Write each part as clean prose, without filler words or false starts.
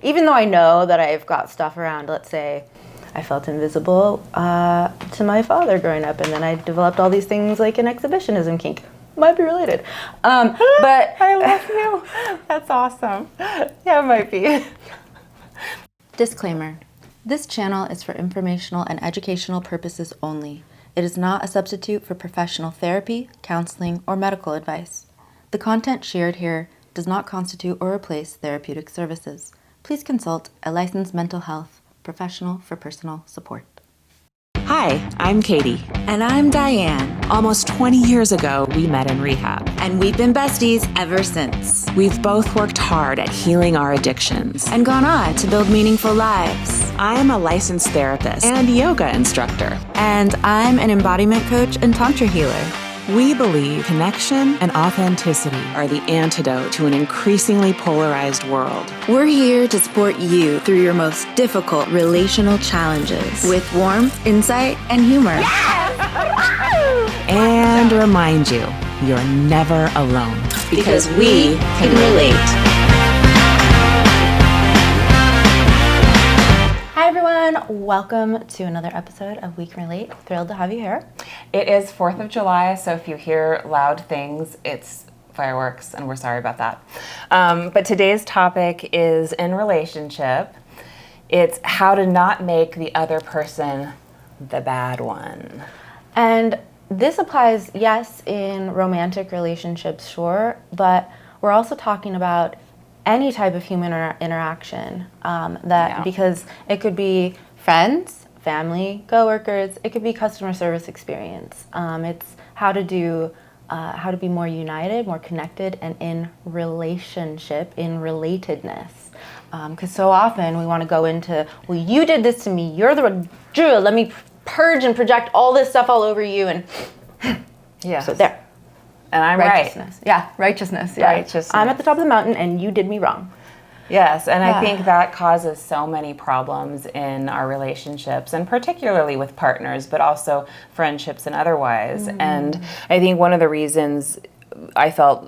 even though I know that I've got stuff around, let's say, I felt invisible to my father growing up, and then I developed all these things like an exhibitionism kink. Might be related. But I love you. That's awesome. Yeah, it might be. Disclaimer. This channel is for informational and educational purposes only. It is not a substitute for professional therapy, counseling, or medical advice. The content shared here does not constitute or replace therapeutic services. Please consult a licensed mental health professional for personal support. Hi, I'm Katie. And I'm Diane. Almost 20 years ago, we met in rehab. And we've been besties ever since. We've both worked hard at healing our addictions. And gone on to build meaningful lives. I'm a licensed therapist and yoga instructor. And I'm an embodiment coach and tantra healer. We believe connection and authenticity are the antidote to an increasingly polarized world. We're here to support you through your most difficult relational challenges with warmth, insight, and humor. Yes! And remind you, you're never alone. Because we can relate. Hi everyone, welcome to another episode of We Can Relate. Thrilled to have you here. It is 4th of July, so if you hear loud things, it's fireworks, and we're sorry about that. But today's topic is in relationship. It's how to not make the other person the bad one. And this applies, yes, in romantic relationships, sure, but we're also talking about any type of human interaction because it could be friends, family, coworkers, it could be customer service experience. It's how to be more united, more connected, and in relationship, in relatedness. Because so often we want to go into, well, you did this to me, you're the Drew, let me purge and project all this stuff all over you, and yeah. So there. And I'm righteousness. right. Yeah, righteousness. Yeah. Righteousness. I'm at the top of the mountain and you did me wrong. Yes, and I think that causes so many problems in our relationships, and particularly with partners, but also friendships and otherwise. And I think one of the reasons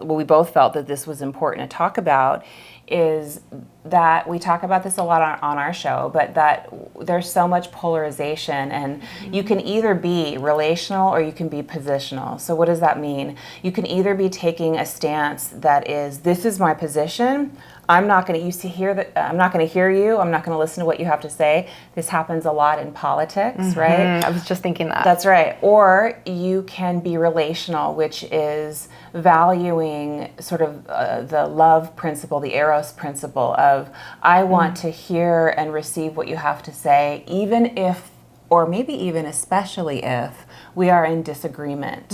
we both felt that this was important to talk about is that we talk about this a lot on our show, but that there's so much polarization, and you can either be relational or you can be positional. So what does that mean? You can either be taking a stance that is, this is my position, I'm not going to I'm not going to hear you, I'm not going to listen to what you have to say. This happens a lot in politics, right? I was just thinking that. That's right. Or you can be relational, which is valuing sort of the love principle, the eros principle of, I want to hear and receive what you have to say, even if, or maybe even especially if, we are in disagreement,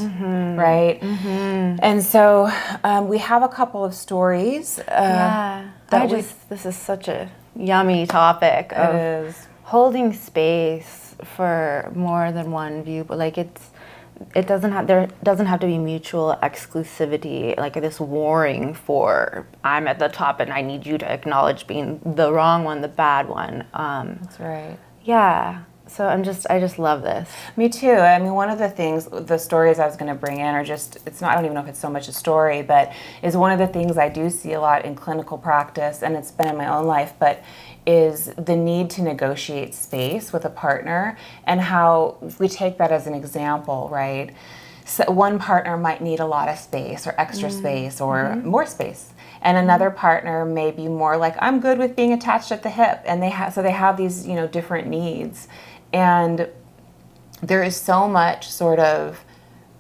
right? And so we have a couple of stories. This is such a yummy topic of holding space for more than one view, but like there doesn't have to be mutual exclusivity, like this warring for, I'm at the top and I need you to acknowledge being the wrong one, the bad one. That's right. Yeah. So I just love this. Me too. I mean, one of the stories I was going to bring in are just, I don't even know if it's so much a story, but is one of the things I do see a lot in clinical practice, and it's been in my own life, but is the need to negotiate space with a partner, and how we take that as an example, right? So one partner might need a lot of space or extra space or more space. And another partner may be more like, I'm good with being attached at the hip. And they have these, different needs. And there is so much sort of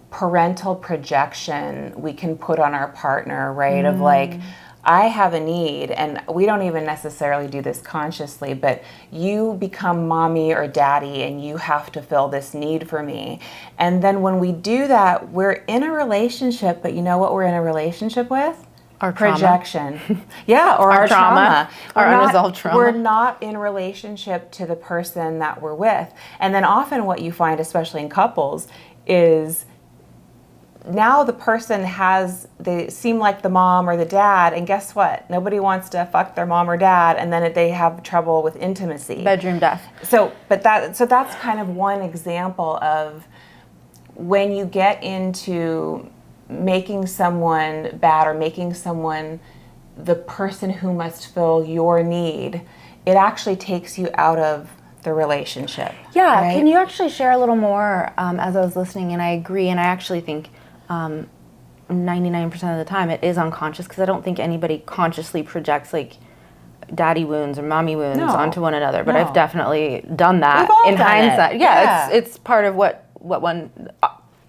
parental projection we can put on our partner, right? Of like, I have a need, and we don't even necessarily do this consciously, but you become mommy or daddy and you have to fill this need for me. And then when we do that, we're in a relationship, but you know what we're in a relationship with? Our trauma. Projection. Yeah, or our trauma. Our unresolved trauma. We're not in relationship to the person that we're with. And then often what you find, especially in couples, is now the person they seem like the mom or the dad, and guess what? Nobody wants to fuck their mom or dad, and then they have trouble with intimacy. Bedroom death. So that's kind of one example of when you get into making someone bad or making someone the person who must fill your need, it actually takes you out of the relationship. Yeah, right? can you actually share a little more as I was listening? And I agree, and I actually think 99% of the time it is unconscious, because I don't think anybody consciously projects like daddy wounds or mommy wounds onto one another, but I've definitely done that in hindsight. Yeah, it's part of what one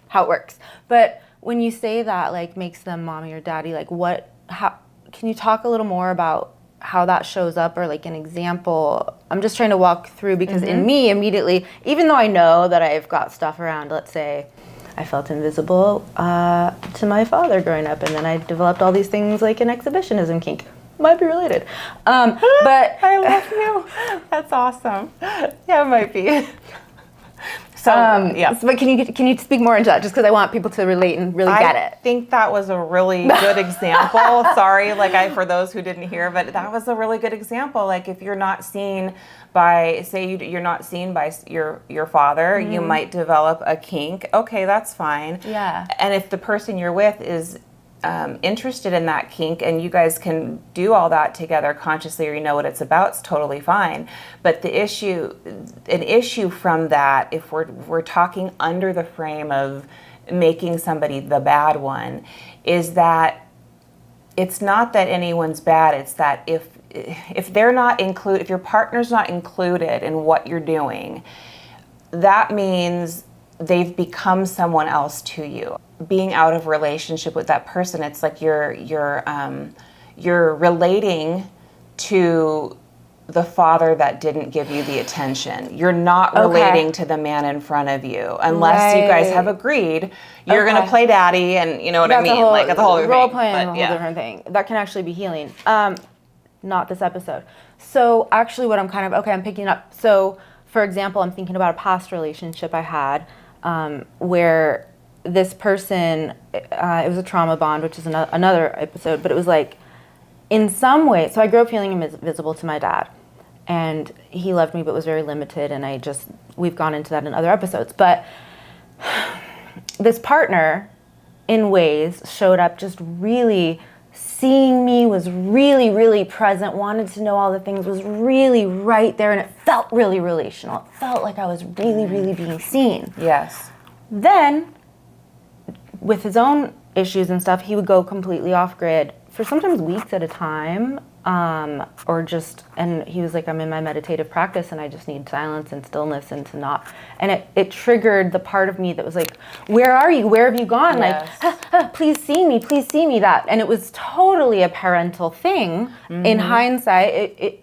how it works. But when you say that, like, makes them mommy or daddy, like, how can you talk a little more about how that shows up, or like an example? I'm just trying to walk through, because in me immediately, even though I know that I've got stuff around, let's say I felt invisible to my father growing up, and then I developed all these things like an exhibitionism kink. Might be related. But I love you. That's awesome. Yeah, it might be. So, but can you speak more into that, just because I want people to relate and really get it? I think that was a really good example. Sorry, for those who didn't hear, but that was a really good example. Like, if you're not seen by, you're not seen by your father, you might develop a kink. Okay, that's fine. Yeah. And if the person you're with is interested in that kink, and you guys can do all that together consciously, or you know what it's about, it's totally fine. But an issue from that, if we're talking under the frame of making somebody the bad one, is that it's not that anyone's bad. It's that if they're not included, if your partner's not included in what you're doing, that means they've become someone else to you. Being out of relationship with that person, it's like you're relating to the father that didn't give you the attention. You're not relating to the man in front of you, unless you guys have agreed you're going to play daddy, and you know what I mean? That's a whole role playing, a whole different thing. That can actually be healing. Not this episode. So actually, what I'm I'm picking up. So, for example, I'm thinking about a past relationship I had where this person, it was a trauma bond, which is another episode, but it was like, in some way, so I grew up feeling invisible to my dad, and he loved me but was very limited, and we've gone into that in other episodes, but this partner, in ways, showed up just really seeing me, was really, really present, wanted to know all the things, was really right there, and it felt really relational. It felt like I was really, really being seen. Yes. Then, with his own issues and stuff, he would go completely off grid for sometimes weeks at a time, and he was like, I'm in my meditative practice and I just need silence and stillness and to not, and it triggered the part of me that was like, where are you? Where have you gone? Yes. Like, please see me, that. And it was totally a parental thing. In hindsight,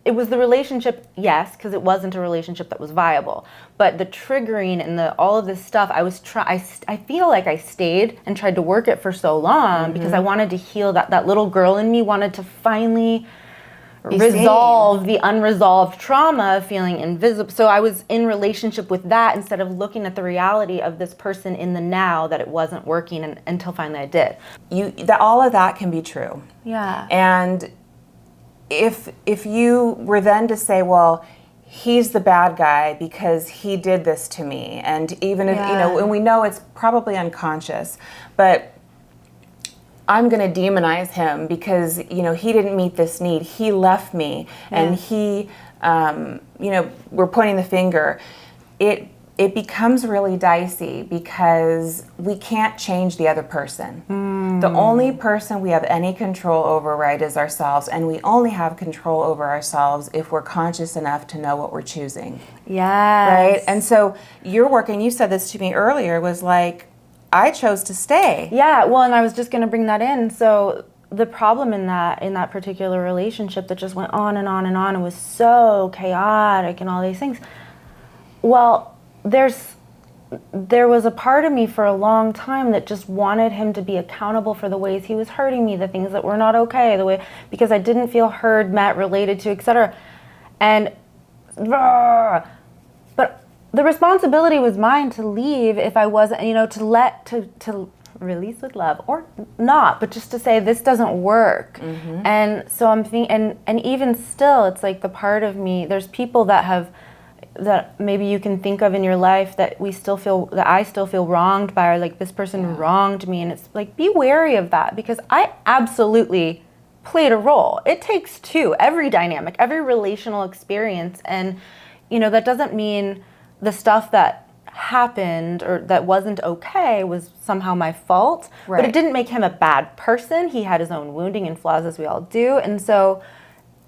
it was the relationship, yes, because it wasn't a relationship that was viable. But the triggering and all of this stuff, I feel like I stayed and tried to work it for so long because I wanted to heal that little girl in me wanted to finally resolve the unresolved trauma of feeling invisible. So I was in relationship with that instead of looking at the reality of this person in the now, that it wasn't working until finally I did. All of that can be true. Yeah. And if you were then to say, well, he's the bad guy because he did this to me, and even if, and we know it's probably unconscious, but I'm going to demonize him because, he didn't meet this need. He left me, and he, we're pointing the finger. It becomes really dicey because we can't change the other person. The only person we have any control over, right, is ourselves, and we only have control over ourselves if we're conscious enough to know what we're choosing. Yes. Right? And so your work, and you said this to me earlier, was like, I chose to stay. Yeah, well, and I was just going to bring that in. So the problem in that particular relationship that just went on and on and on, and was so chaotic and all these things. Well, there was a part of me for a long time that just wanted him to be accountable for the ways he was hurting me, the things that were not okay, because I didn't feel heard, met, related to, etc. And but the responsibility was mine to leave if I wasn't, to release with love, or not, but just to say this doesn't work. And so I'm thinking, and even still, it's like the part of me, there's people that maybe you can think of in your life that I still feel wronged by, or like this person wronged me, and it's like, be wary of that, because I absolutely played a role. It takes two, every dynamic, every relational experience. And, that doesn't mean the stuff that happened or that wasn't okay was somehow my fault, but it didn't make him a bad person. He had his own wounding and flaws, as we all do. And so,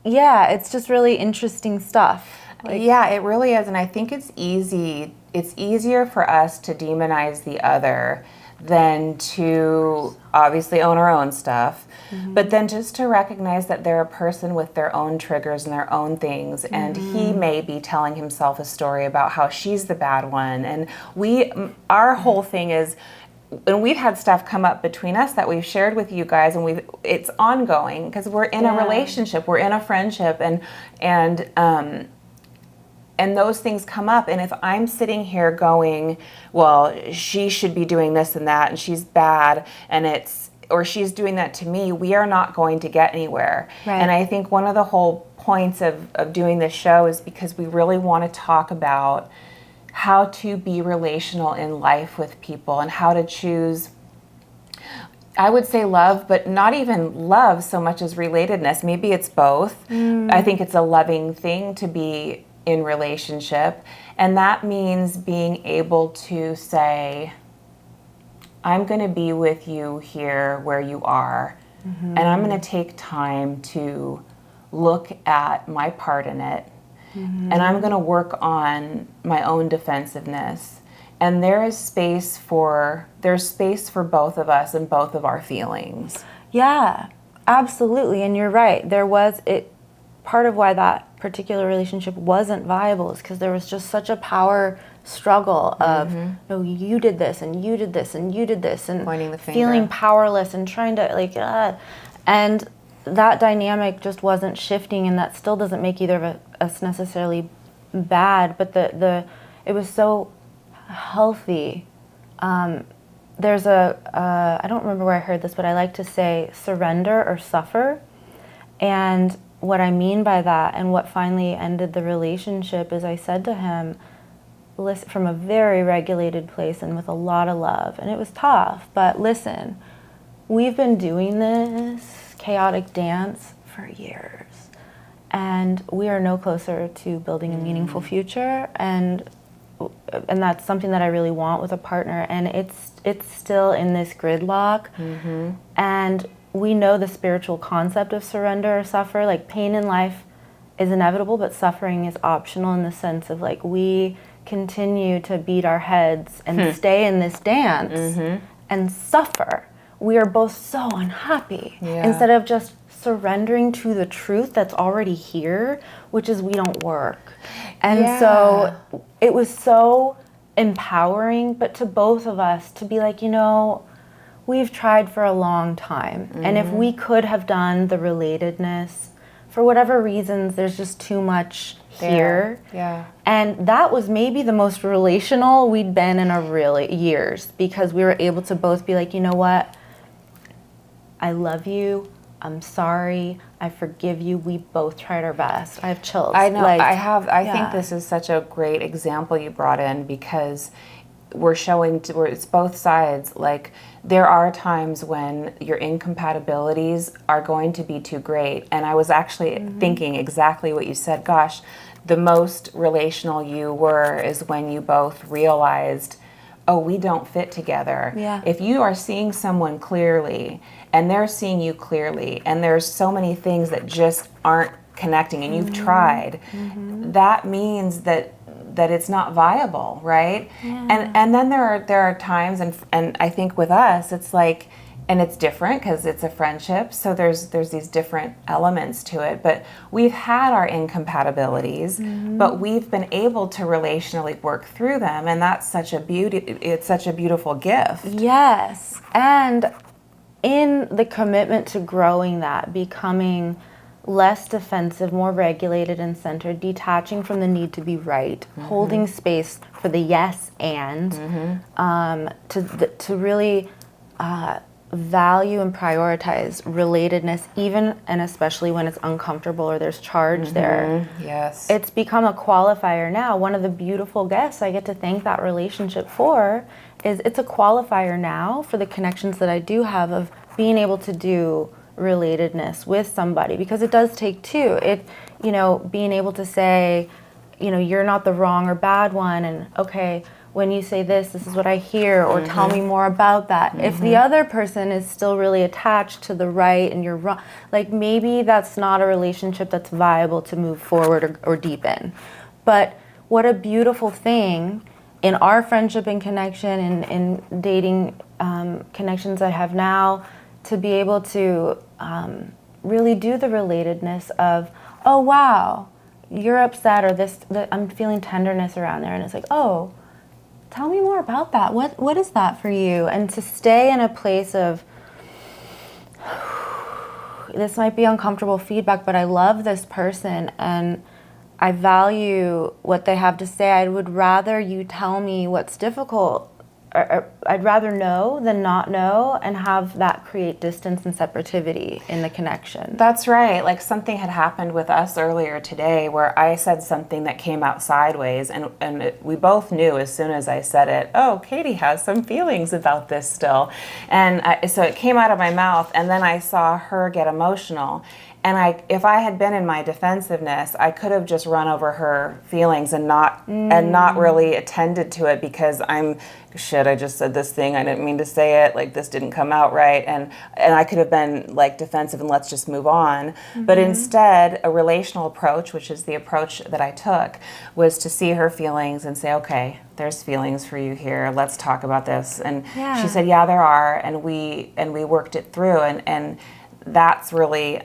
yeah, it's just really interesting stuff. Yeah, it really is. And I think it's easier for us to demonize the other than to obviously own our own stuff, but then just to recognize that they're a person with their own triggers and their own things, and he may be telling himself a story about how she's the bad one, and our whole thing is, and we've had stuff come up between us that we've shared with you guys, and it's ongoing because we're in a relationship, we're in a friendship, and those things come up. And if I'm sitting here going, well, she should be doing this and that, and she's bad, or she's doing that to me, we are not going to get anywhere. Right. And I think one of the whole points of doing this show is because we really want to talk about how to be relational in life with people and how to choose, I would say love, but not even love so much as relatedness. Maybe it's both. I think it's a loving thing to be in relationship, and that means being able to say, I'm going to be with you here where you are, and I'm going to take time to look at my part in it, and I'm going to work on my own defensiveness, and there's space for both of us and both of our feelings. Yeah, absolutely. And you're right, part of why that particular relationship wasn't viable is because there was just such a power struggle of, no, you did this and you did this and you did this, and pointing the finger, feeling powerless and trying to and that dynamic just wasn't shifting, and that still doesn't make either of us necessarily bad, but it was so healthy. There's I don't remember where I heard this, but I like to say surrender or suffer, and what I mean by that, and what finally ended the relationship, is I said to him, listen, from a very regulated place and with a lot of love, and it was tough, but listen, we've been doing this chaotic dance for years, and we are no closer to building a meaningful future, and that's something that I really want with a partner, and it's still in this gridlock, and we know the spiritual concept of surrender or suffer. Like, pain in life is inevitable, but suffering is optional, in the sense of we continue to beat our heads and stay in this dance and suffer. We are both so unhappy instead of just surrendering to the truth that's already here, which is we don't work. And so it was so empowering, but to both of us to be like, we've tried for a long time, and if we could have done the relatedness, for whatever reasons, there's just too much here. Yeah. And that was maybe the most relational we'd been in years, because we were able to both be like, you know what? I love you. I'm sorry. I forgive you. We both tried our best. I have chills. I know. I think this is such a great example you brought in, because we're showing where it's both sides. Like, there are times when your incompatibilities are going to be too great. And I was actually thinking exactly what you said. Gosh, the most relational you were is when you both realized, oh, we don't fit together. Yeah. If you are seeing someone clearly and they're seeing you clearly, and there's so many things that just aren't connecting, and you've tried, that means that it's not viable, right? Yeah. And then there are times, and I think with us, it's like, and it's different because it's a friendship, so there's these different elements to it, but we've had our incompatibilities, but we've been able to relationally work through them, and that's such a it's such a beautiful gift. Yes, and in the commitment to growing that, becoming less defensive, more regulated and centered, detaching from the need to be right, holding space for the yes and, to really value and prioritize relatedness, even and especially when it's uncomfortable or there's charge there. Yes. It's become a qualifier now. One of the beautiful gifts I get to thank that relationship for is it's a qualifier now for the connections that I do have, of being able to do relatedness with somebody, because it does take two. Being able to say, you're not the wrong or bad one, and okay, when you say this is what I hear, or tell me more about that. If the other person is still really attached to the right and you're wrong, like maybe that's not a relationship that's viable to move forward or deepen. But what a beautiful thing in our friendship and connection and in dating connections I have now, to be able to really do the relatedness of, oh wow, you're upset, or I'm feeling tenderness around there, and it's like, oh, tell me more about that. What is that for you? And to stay in a place of, this might be uncomfortable feedback, but I love this person and I value what they have to say. I would rather you tell me what's difficult. Or I'd rather know than not know, and have that create distance and separativity in the connection. That's right. Like something had happened with us earlier today where I said something that came out sideways, and we both knew as soon as I said it, oh, Katie has some feelings about this still. And so it came out of my mouth, and then I saw her get emotional. And if I had been in my defensiveness, I could have just run over her feelings and not really attended to it, because I just said this thing, I didn't mean to say it, like this didn't come out right, and I could have been like defensive and let's just move on. But instead, a relational approach, which is the approach that I took, was to see her feelings and say, okay, there's feelings for you here, let's talk about this. And she said, yeah, there are, and we worked it through, and that's really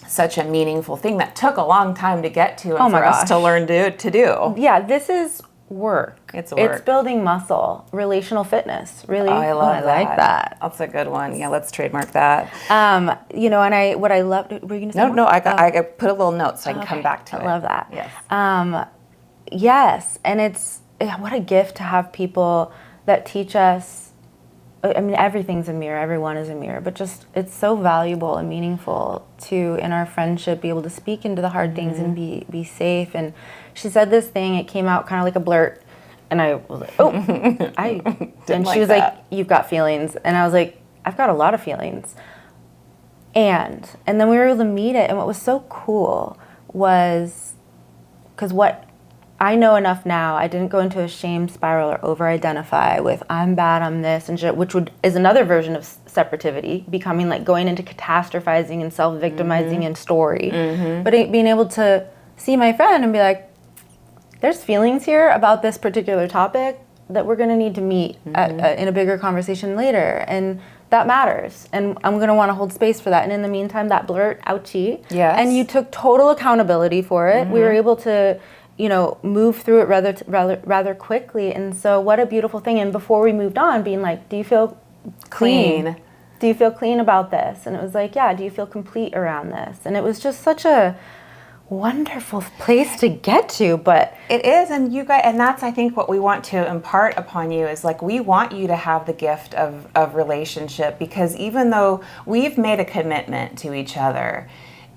such a meaningful thing that took a long time to get to, and for us to learn to do. Yeah, this is work. It's work. It's building muscle, relational fitness. Really, I love that. like that. That's a good one. Yeah, let's trademark that. And what I loved. Were you gonna say? No. I put a little note so I can come back to it. I love that. Yes. Yes, and what a gift to have people that teach us. I mean, everything's a mirror, everyone is a mirror, but just it's so valuable and meaningful to, in our friendship, be able to speak into the hard things and be safe. And she said this thing, it came out kind of like a blurt, and I was like, oh, and she was like, you've got feelings. And I was like, I've got a lot of feelings. And then we were able to meet it, and what was so cool was, because what I know enough now, I didn't go into a shame spiral or over-identify with I'm bad, I'm this, and shit, which is another version of separativity, becoming like going into catastrophizing and self-victimizing and story. But being able to see my friend and be like, there's feelings here about this particular topic that we're going to need to meet in a bigger conversation later, and that matters, and I'm going to want to hold space for that. And in the meantime, that blurt, ouchie, and you took total accountability for it. We were able to move through it rather quickly. And so what a beautiful thing. And before we moved on, being like, do you feel clean? Do you feel clean about this? And it was like, yeah, do you feel complete around this? And it was just such a wonderful place to get to. But it is, and you guys, and that's, I think, what we want to impart upon you is like, we want you to have the gift of relationship, because even though we've made a commitment to each other,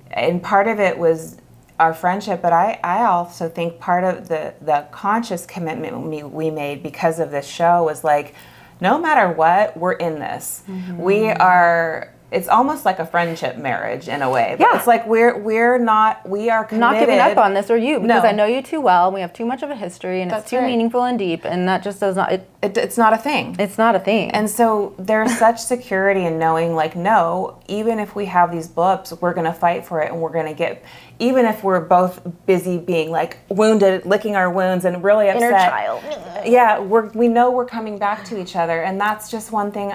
and part of it was our friendship, but I also think part of the conscious commitment we made because of this show was like, no matter what, we're in this. We are. It's almost like a friendship marriage in a way. But it's like we are committed. Not giving up on this, or you, because I know you too well, and we have too much of a history, and it's too meaningful and deep, and that just does not. It's not a thing. It's not a thing. And so there's such security in knowing, like, no, even if we have these blips, we're going to fight for it, and we're going to get. Even if we're both busy being like wounded, licking our wounds, and really upset. Inner child. Yeah, we know we're coming back to each other, and that's just one thing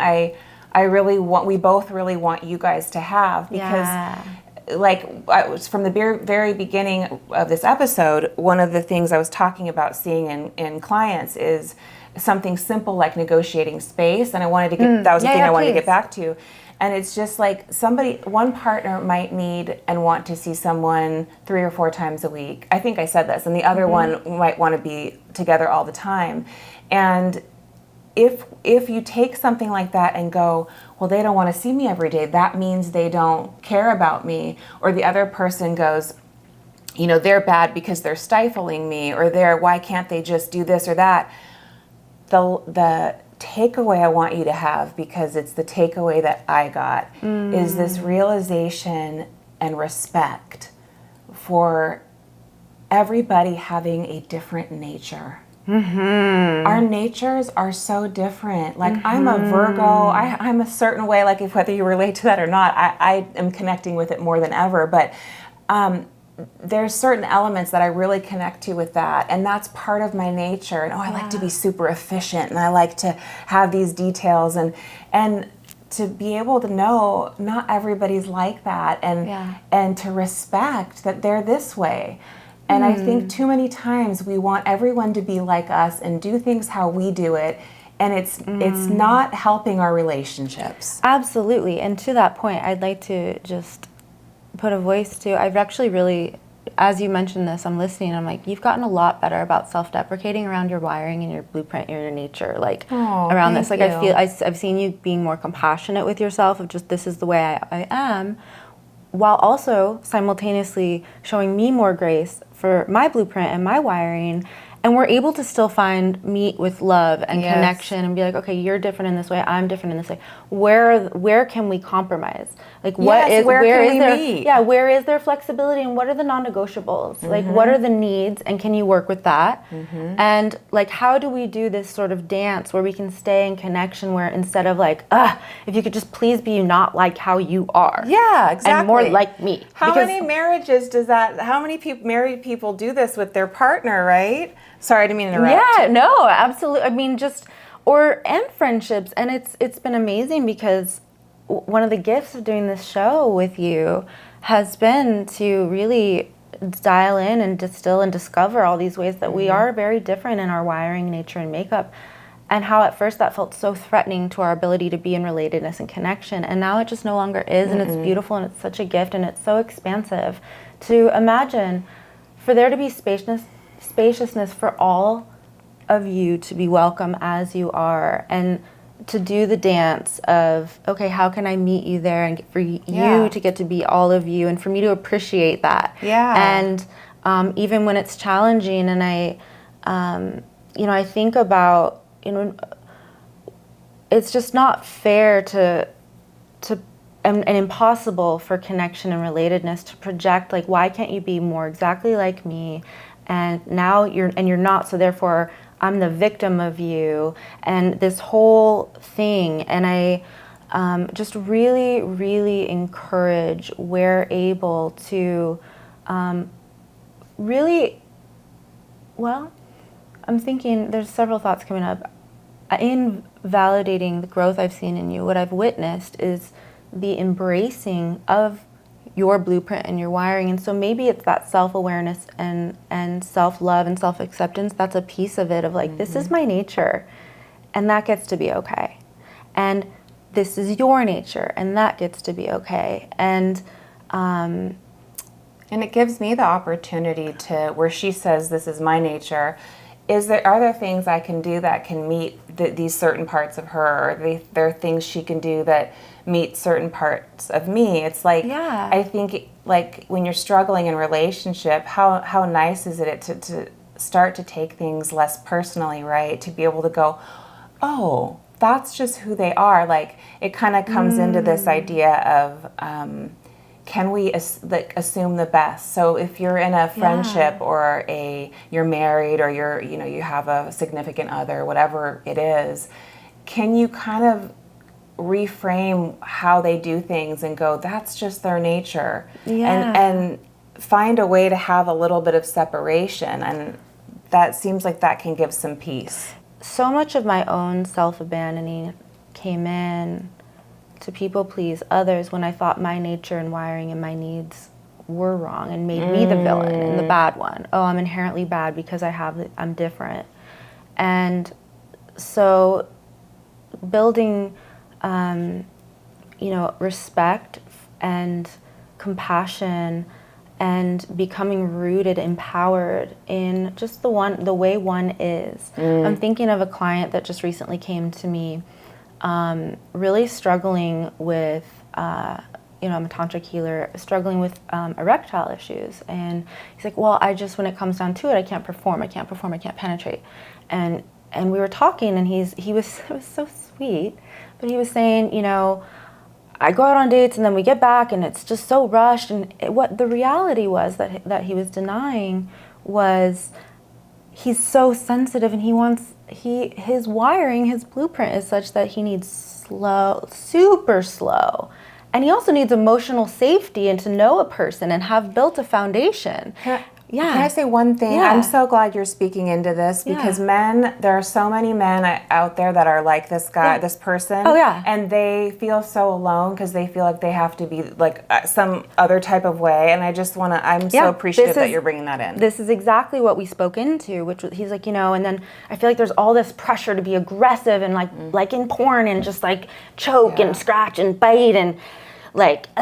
we both really want you guys to have, because from the very beginning of this episode, one of the things I was talking about seeing in clients is something simple like negotiating space, and I wanted to get that was the thing I wanted to get back to. And it's just like one partner might need and want to see someone 3 or 4 times a week. I think I said this, and the other one might want to be together all the time. And if you take something like that and go, well, they don't want to see me every day, that means they don't care about me. Or the other person goes, they're bad because they're stifling me, or why can't they just do this or that? The takeaway I want you to have, because it's the takeaway that I got, is this realization and respect for everybody having a different nature. Our natures are so different. Like I'm a Virgo, I'm a certain way, like if whether you relate to that or not, I am connecting with it more than ever. But there's certain elements that I really connect to with that, and that's part of my nature. And I like to be super efficient, and I like to have these details, and to be able to know not everybody's like that, and to respect that they're this way. And I think too many times we want everyone to be like us and do things how we do it, and it's not helping our relationships. Absolutely. And to that point, I'd like to just put a voice to, I've actually really, as you mentioned this, I'm listening, I'm like, you've gotten a lot better about self-deprecating around your wiring and your blueprint and your nature, like around this. Like I feel, I've seen you being more compassionate with yourself of just, this is the way I am, while also simultaneously showing me more grace for my blueprint and my wiring. And we're able to still meet with love and connection and be like, okay, you're different in this way, I'm different in this way. Where can we compromise? Like where is there meet? Yeah, where is there flexibility, and what are the non-negotiables? Like what are the needs, and can you work with that? And like how do we do this sort of dance where we can stay in connection, where instead of like, if you could just please be not like how you are. Yeah, exactly. And more like me. How many marriages how many married people do this with their partner, right? Sorry, I didn't mean to interrupt. Yeah, no, absolutely. I mean, and friendships. And it's been amazing, because one of the gifts of doing this show with you has been to really dial in and distill and discover all these ways that we are very different in our wiring, nature, and makeup. And how at first that felt so threatening to our ability to be in relatedness and connection. And now it just no longer is, and it's beautiful, and it's such a gift, and it's so expansive to imagine for there to be spaciousness for all of you to be welcome as you are, and to do the dance of, okay, how can I meet you there, and for you to get to be all of you, and for me to appreciate that. And even when it's challenging, and I think about, it's just not fair and impossible for connection and relatedness to project, like, why can't you be more exactly like me? And now you're not, so therefore I'm the victim of you, and this whole thing. And I just really, really encourage, we're able to really, well, I'm thinking there's several thoughts coming up. In validating the growth I've seen in you, what I've witnessed is the embracing of your blueprint and your wiring. And so maybe it's that self-awareness and self-love and self-acceptance. That's a piece of it, of like, this is my nature, and that gets to be okay. And this is your nature, and that gets to be okay. And it gives me the opportunity to, where she says, this is my nature, are there things I can do that can meet these certain parts of her, or there are things she can do that meet certain parts of me? It's like, I think, like, when you're struggling in relationship, how nice is it to start to take things less personally, right? To be able to go, oh, that's just who they are. Like, it kind of comes into this idea of, can we assume the best? So if you're in a friendship or you're married, or you have a significant other, whatever it is, can you kind of reframe how they do things and go, that's just their nature, and find a way to have a little bit of separation, and that seems like that can give some peace. So much of my own self-abandoning came in to people please others when I thought my nature and wiring and my needs were wrong, and made me the villain and the bad one. Oh, I'm inherently bad because I'm different. And so building respect and compassion, and becoming rooted, empowered in just the way one is. I'm thinking of a client that just recently came to me, really struggling with, I'm a tantric healer, struggling with erectile issues. And he's like, well, when it comes down to it, I can't perform, I can't penetrate. And we were talking, and he was it was so sweet, but he was saying, you know, I go out on dates and then we get back and it's just so rushed. And what the reality was that he was denying was he's so sensitive, and his wiring, his blueprint is such that he needs slow, super slow. And he also needs emotional safety and to know a person and have built a foundation. Can I say one thing? Yeah. I'm so glad you're speaking into this, because men, there are so many men out there that are like this guy, this person. Oh, yeah. And they feel so alone because they feel like they have to be like some other type of way. And I just want to, I'm so appreciative that you're bringing that in. This is exactly what we spoke into, which was, he's like, you know, and then I feel like there's all this pressure to be aggressive and like in porn and just like choke and scratch and bite and like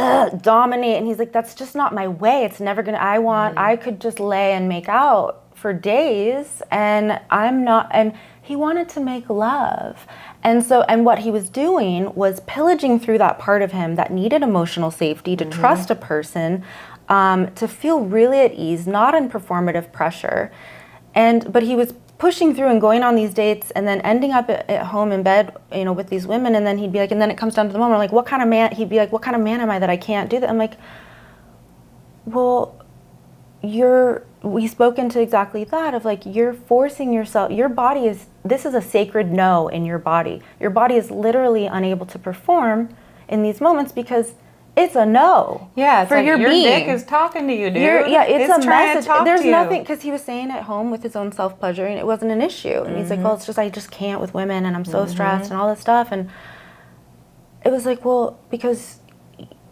dominate. And he's like, that's just not my way. It's never gonna, I could just lay and make out for days, and I'm not. And he wanted to make love. And so, and what he was doing was pillaging through that part of him that needed emotional safety, to trust a person, to feel really at ease, not in performative pressure. But he was pushing through and going on these dates and then ending up at home in bed, you know, with these women. And then he'd be like, and then it comes down to the moment, like, what kind of man, he'd be like, what kind of man am I that I can't do that? I'm like, well, we spoke into exactly that of like, you're forcing yourself, your body this is a sacred no in your body. Your body is literally unable to perform in these moments because it's a no. Yeah, it's for like your being. dick is talking to you, dude. It's a message. There's nothing, nothing, because he was staying at home with his own self-pleasure, and it wasn't an issue. And he's like, well, it's just, I just can't with women, and I'm so stressed and all this stuff. And it was like, well, because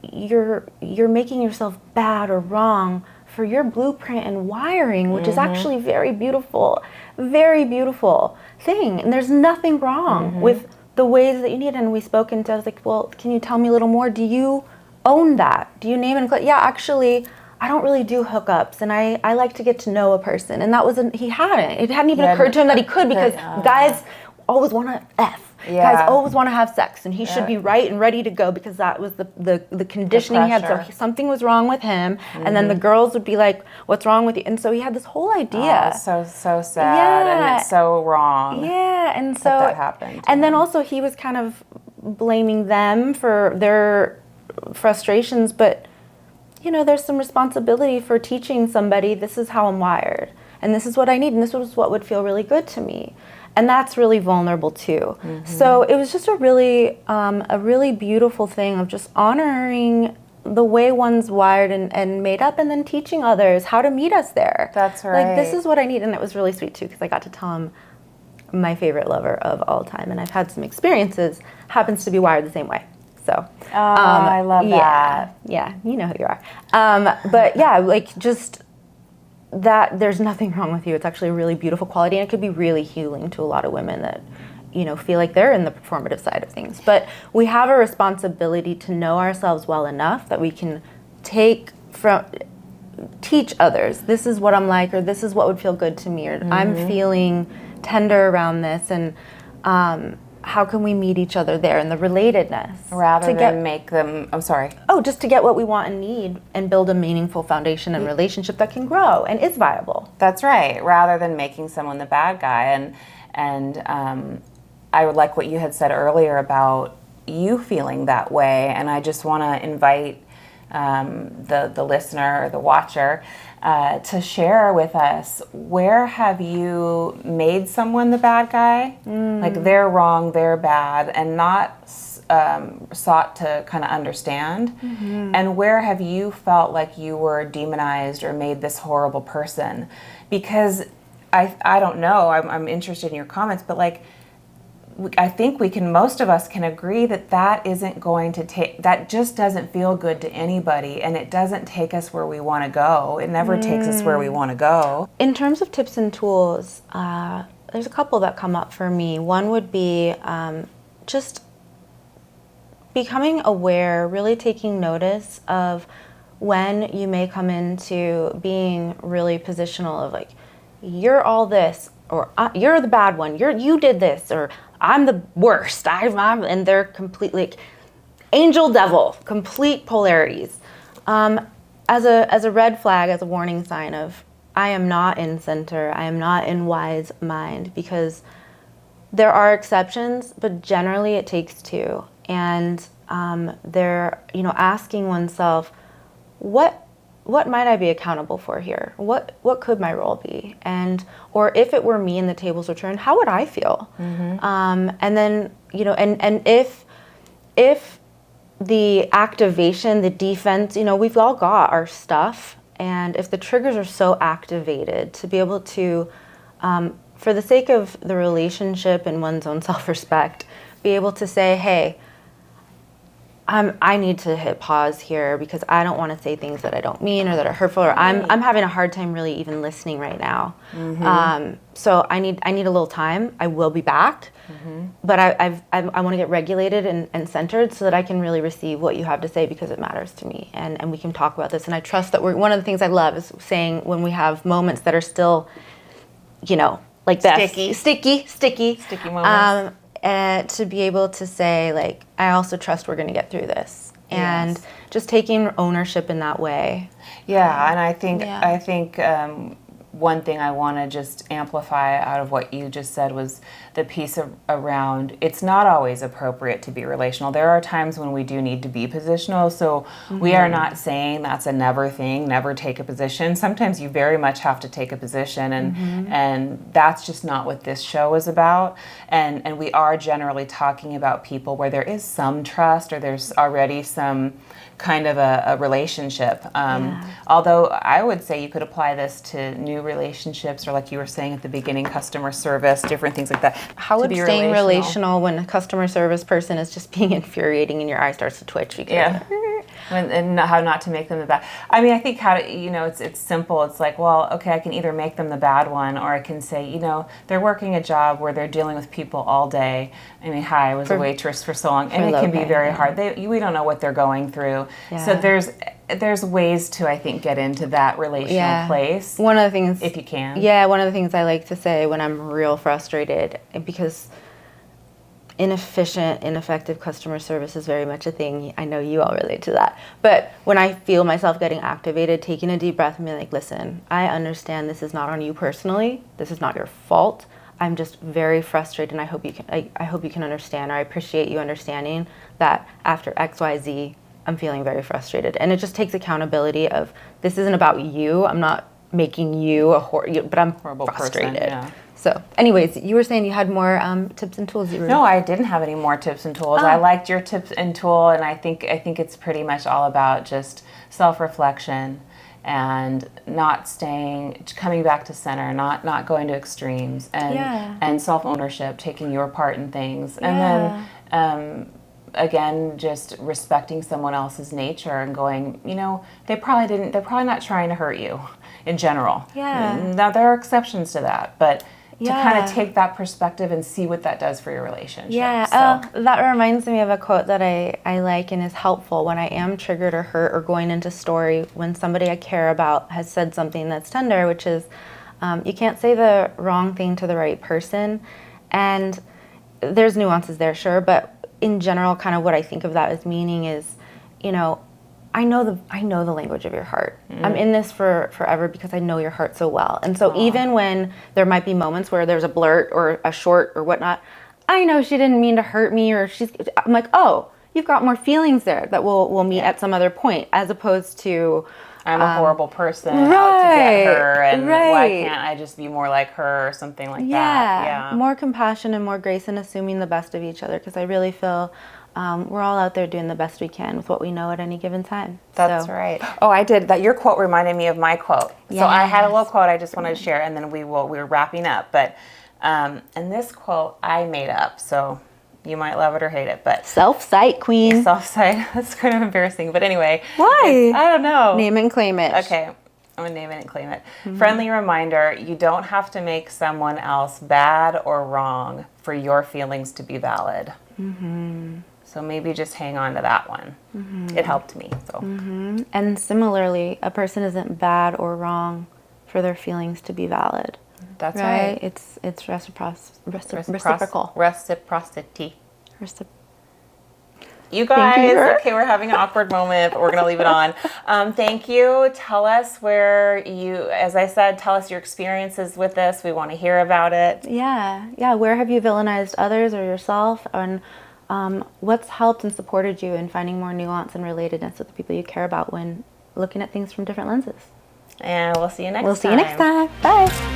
you're making yourself bad or wrong for your blueprint and wiring, which is actually very beautiful thing. And there's nothing wrong with the ways that you need. And we spoke into, I was like, well, can you tell me a little more? Do you own that? Do you name and claim? Yeah, actually, I don't really do hookups, and I like to get to know a person. And that wasn't, it hadn't even occurred to him that he could, because guys always want to F. Yeah. Guys always want to have sex, and he should be right and ready to go, because that was the conditioning he had. So something was wrong with him, and then the girls would be like, what's wrong with you? And so he had this whole idea. So sad, and it's so wrong. Yeah, and so that happened. And then also he was kind of blaming them for their frustrations, but you know, there's some responsibility for teaching somebody, this is how I'm wired, and this is what I need, and this was what would feel really good to me. And that's really vulnerable too. So it was just a really beautiful thing of just honoring the way one's wired and made up, and then teaching others how to meet us there. That's right. Like, this is what I need. And it was really sweet too, because I got to tell him my favorite lover of all time, and I've had some experiences, happens to be wired the same way. So I love that. Yeah, you know who you are. But yeah, like, just that there's nothing wrong with you. It's actually a really beautiful quality, and it could be really healing to a lot of women that, you know, feel like they're in the performative side of things. But we have a responsibility to know ourselves well enough that we can teach others, this is what I'm like, or this is what would feel good to me, or I'm feeling tender around this, and how can we meet each other there in the relatedness? Rather than make them, I'm sorry. Oh, just to get what we want and need and build a meaningful foundation and relationship that can grow and is viable. That's right. Rather than making someone the bad guy. And I would like what you had said earlier about you feeling that way. And I just want to invite the listener or the watcher to share with us, where have you made someone the bad guy? Like, they're wrong, they're bad, and not sought to kind of understand? And where have you felt like you were demonized or made this horrible person? Because I don't know, I'm interested in your comments, but like, I think most of us can agree that isn't going to that just doesn't feel good to anybody, and it doesn't take us where we want to go. It never takes us where we want to go. In terms of tips and tools, there's a couple that come up for me. One would be just becoming aware, really taking notice of when you may come into being really positional of like, you're all this, or you're the bad one, you did this, or I'm the worst, and they're completely like, angel devil, complete polarities. As a red flag, as a warning sign of, I am not in center, I am not in wise mind, because There are exceptions, but generally it takes two. And they're, asking oneself, what might I be accountable for here? What could my role be? And or if it were me and the tables were turned, how would I feel? And then and if the activation, the defense, we've all got our stuff, and if the triggers are so activated, to be able to, for the sake of the relationship and one's own self-respect, be able to say, hey, I need to hit pause here because I don't want to say things that I don't mean or that are hurtful, or I'm having a hard time really even listening right now. So I need a little time. I will be back, but I want to get regulated and centered so that I can really receive what you have to say because it matters to me, and we can talk about this. And I trust that one of the things I love is saying when we have moments that are still, like this. Sticky moments. And to be able to say, like, I also trust we're going to get through this, and just taking ownership in that way. Yeah, and I think one thing I want to just amplify out of what you just said was the piece around it's not always appropriate to be relational. There are times when we do need to be positional, so we are not saying that's a never thing, never take a position. Sometimes you very much have to take a position, and that's just not what this show is about. And we are generally talking about people where there is some trust or there's already some kind of a relationship. Although I would say you could apply this to new relationships, or like you were saying at the beginning, customer service, different things like that. How would staying relational when a customer service person is just being infuriating and your eye starts to twitch? Because and how not to make them the bad. I mean, I think it's simple. It's like, well, okay, I can either make them the bad one, or I can say, they're working a job where they're dealing with people all day. I mean, I was a waitress for so long, and it can be very hard. We don't know what they're going through. Yeah. So there's ways to, I think, get into that relational place. One of the things, if you can. Yeah, one of the things I like to say when I'm real frustrated, because inefficient, ineffective customer service is very much a thing. I know you all relate to that. But when I feel myself getting activated, taking a deep breath and being like, listen, I understand this is not on you personally. This is not your fault. I'm just very frustrated, and I hope you can understand, or I appreciate you understanding that after XYZ, I'm feeling very frustrated. And it just takes accountability of, this isn't about you. I'm not making you but I'm horrible frustrated. Person, yeah. So anyways, you were saying you had more tips and tools. No, I didn't have any more tips and tools. I liked your tips and tool, and I think it's pretty much all about just self-reflection and coming back to center, not going to extremes, and self-ownership, taking your part in things, and then again, just respecting someone else's nature and going, they're probably not trying to hurt you in general. Yeah. Now there are exceptions to that, but to kind of take that perspective and see what that does for your relationship. Yeah. So. That reminds me of a quote that I like and is helpful when I am triggered or hurt or going into story, when somebody I care about has said something that's tender, which is, you can't say the wrong thing to the right person. And there's nuances there, sure, but in general, kind of what I think of that as meaning is, I know the language of your heart. I'm in this for forever because I know your heart so well. And so even when there might be moments where there's a blurt or a short or whatnot, I know she didn't mean to hurt me, or I'm like, oh, you've got more feelings there that we'll meet at some other point, as opposed to, I'm a horrible person out to get her, and why can't I just be more like her, or something like that. Yeah, more compassion and more grace, and assuming the best of each other, because I really feel we're all out there doing the best we can with what we know at any given time. That's right. Oh, I did that. Your quote reminded me of my quote. Yes. So I had a little quote I just wanted to share, and then we're wrapping up. But and this quote I made up, so you might love it or hate it, but self-cite queen. Self-cite. That's kind of embarrassing, but anyway. Why? I don't know. Name and claim it. Okay, I'm gonna name it and claim it. Friendly reminder: you don't have to make someone else bad or wrong for your feelings to be valid. So maybe just hang on to that one. It helped me. So. And similarly, a person isn't bad or wrong for their feelings to be valid. That's right. It's reciprocal. Reciprocity. You guys, you. okay, we're having an awkward moment, but we're going to leave it on. Thank you. Tell us where you, as I said, tell us your experiences with this. We want to hear about it. Yeah. Where have you villainized others or yourself? And what's helped and supported you in finding more nuance and relatedness with the people you care about when looking at things from different lenses? And we'll see you next time. We'll see you next time. Bye.